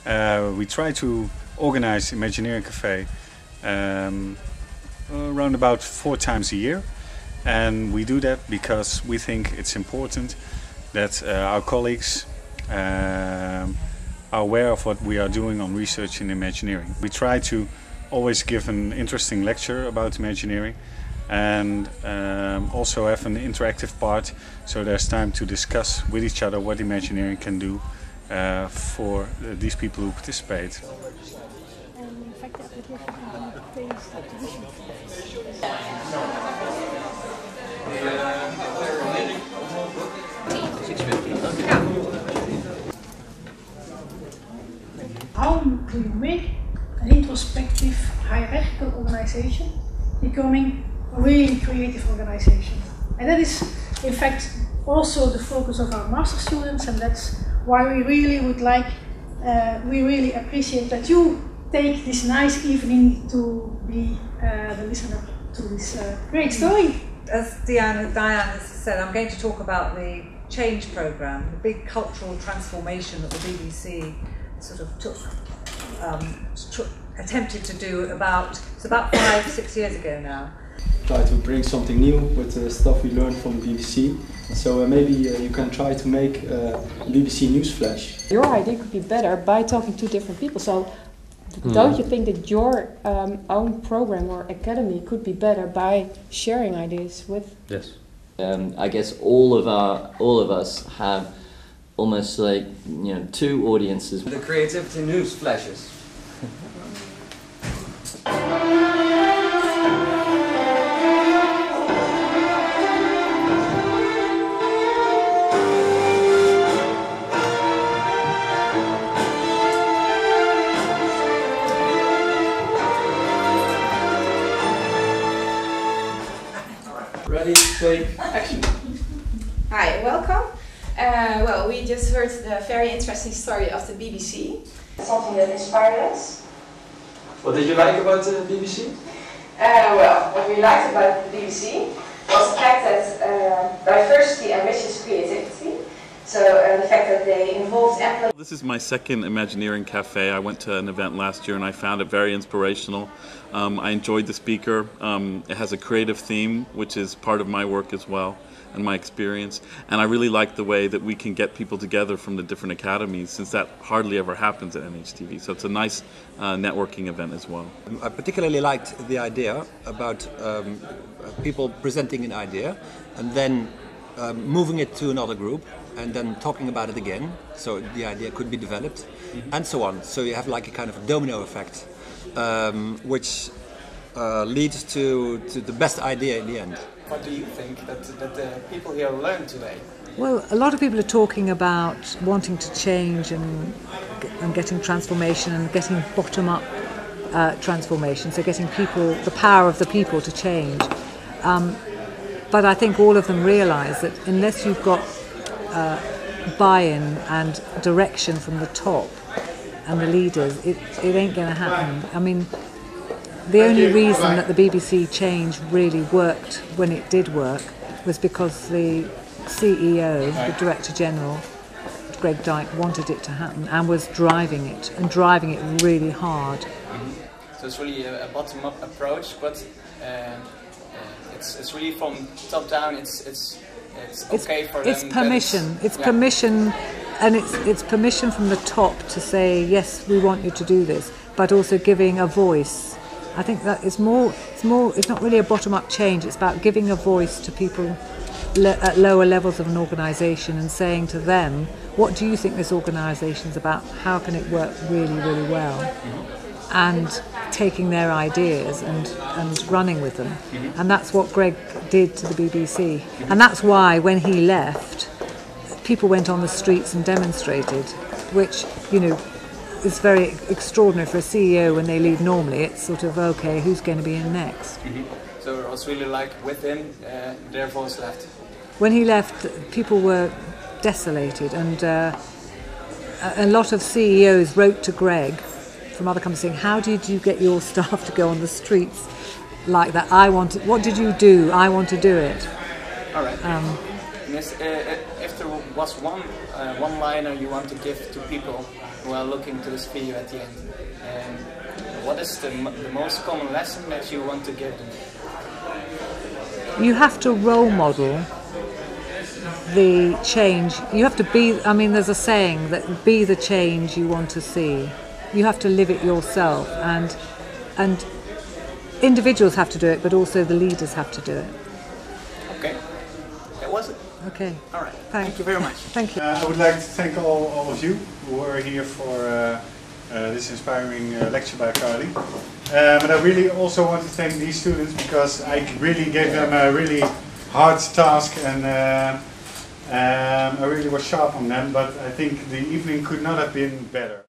We try to organize Imagineering Cafe around about 4 times a year, and we do that because we think it's important that our colleagues are aware of what we are doing on research in Imagineering. We try to always give an interesting lecture about Imagineering and also have an interactive part, so there's time to discuss with each other what Imagineering can do for these people who participate. In fact, the application can be phased activation. How do you make an introspective, hierarchical organization becoming a really creative organization? And that is, in fact, also the focus of our master students, and that's why we really would like, we really appreciate that you take this nice evening to be the listener to this great story. As Diane has said, I'm going to talk about the change programme, the big cultural transformation that the BBC sort of attempted to do it's about 5-6 years ago now. Try to bring something new with the stuff we learned from the BBC. So maybe you can try to make a BBC news flash. Your idea could be better by talking to different people. So don't you think that your own program or academy could be better by sharing ideas with? Yes. I guess all of us have almost like, you know, 2 audiences. The creativity news flashes. Ready, take action. Hi, welcome. Well, we just heard the very interesting story of the BBC. Something that inspired us. What did you like about the BBC? Well, what we liked about the BBC was the fact that diversity enriches creativity. So the fact that they involved employees. This is my second Imagineering Cafe. I went to an event last year and I found it very inspirational. I enjoyed the speaker. It has a creative theme, which is part of my work as well and my experience. And I really like the way that we can get people together from the different academies, since that hardly ever happens at NHTV. So it's a nice networking event as well. I particularly liked the idea about people presenting an idea and then moving it to another group and then talking about it again, so the idea could be developed, and so on. So you have like a kind of domino effect, which leads to the best idea in the end. What do you think that the people here learned today? Well, a lot of people are talking about wanting to change and getting transformation and getting bottom-up transformation, so getting people, the power of the people to change. But I think all of them realise that unless you've got buy-in and direction from the top and the leaders, it ain't going to happen. I mean, the only reason that the BBC change really worked when it did work was because the CEO, the Director General, Greg Dyke, wanted it to happen and was driving it, and driving it really hard. So it's really a bottom-up approach, but it's really from top down. It's okay for them. It's permission. It's permission, and it's permission from the top to say yes, we want you to do this, but also giving a voice. I think that it's more. It's not really a bottom-up change. It's about giving a voice to people at lower levels of an organisation and saying to them, what do you think this organisation is about? How can it work really, really well? And taking their ideas and running with them. And that's what Greg did to the BBC. And that's why when he left, people went on the streets and demonstrated, which, you know, is very extraordinary for a CEO when they leave normally. It's sort of, okay, who's going to be in next? So it was really like with him, their voice left. When he left, people were desolated, and a lot of CEOs wrote to Greg from other companies saying, how did you get your staff to go on the streets like that? What did you do? I want to do it. All right. If there was one liner you want to give to people while looking to this video at the end. What is the most common lesson that you want to give them? You have to role model the change. You have to be, I mean, there's a saying that be the change you want to see. You have to live it yourself, and individuals have to do it, but also the leaders have to do it. Okay, that was it. Okay. All right. Thank you very much. Thank you. I would like to thank all of you who were here for this inspiring lecture by Carly. But I really also want to thank these students, because I really gave them a really hard task, and I really was sharp on them, but I think the evening could not have been better.